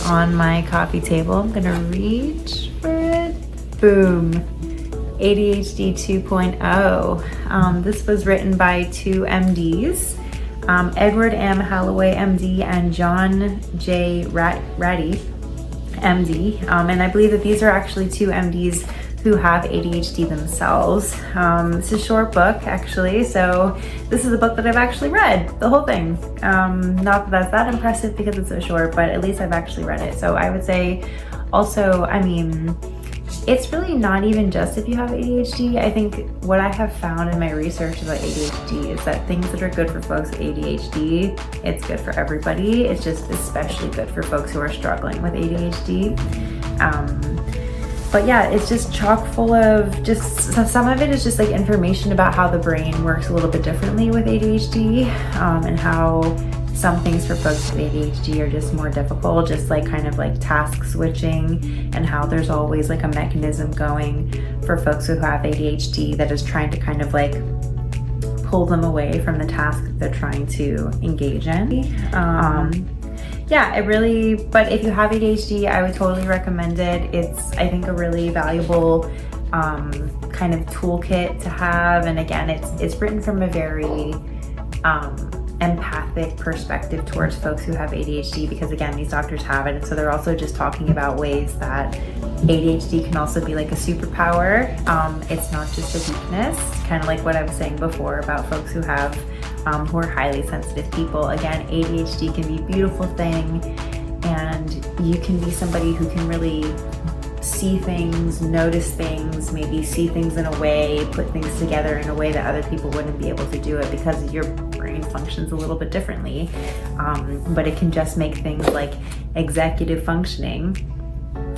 on my coffee table. I'm gonna reach for it. Boom. ADHD 2.0. This was written by two MDs, Edward M. Hallowell, MD, and John J. Ratty, MD. And I believe that these are actually two MDs who have ADHD themselves. It's a short book, actually, so this is a book that I've actually read, the whole thing. Not that that's that impressive because it's so short, but at least I've actually read it. So I would say also, I mean, it's really not even just if you have ADHD. I think what I have found in my research about ADHD is that things that are good for folks with ADHD, it's good for everybody. It's just especially good for folks who are struggling with ADHD. But yeah, it's just chock full of just, some of it is just like information about how the brain works a little bit differently with ADHD, and how some things for folks with ADHD are just more difficult, just like kind of like task switching, and how there's always like a mechanism going for folks who have ADHD that is trying to kind of like pull them away from the task that they're trying to engage in. Yeah, it really, but if you have ADHD, I would totally recommend it. It's, I think, a really valuable kind of toolkit to have. And again, it's written from a very empathic perspective towards folks who have ADHD, because again, these doctors have it. And so they're also just talking about ways that ADHD can also be like a superpower. It's not just a weakness, kind of like what I was saying before about folks who have who are highly sensitive people. Again, ADHD can be a beautiful thing, and you can be somebody who can really see things, notice things, maybe see things in a way, put things together in a way that other people wouldn't be able to do it because your brain functions a little bit differently. But it can just make things like executive functioning,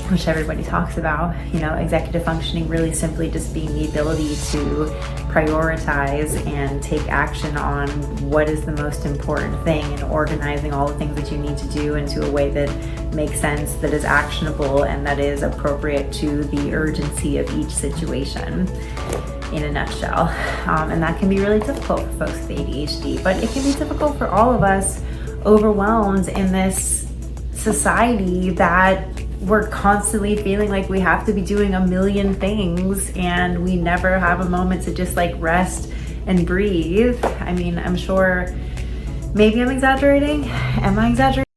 which everybody talks about, you know, executive functioning really simply just being the ability to prioritize and take action on what is the most important thing, and organizing all the things that you need to do into a way that makes sense, that is actionable, and that is appropriate to the urgency of each situation, in a nutshell. And that can be really difficult for folks with ADHD, but it can be difficult for all of us overwhelmed in this society that we're constantly feeling like we have to be doing a million things, and we never have a moment to just like rest and breathe. I mean, I'm sure, maybe I'm exaggerating. Am I exaggerating?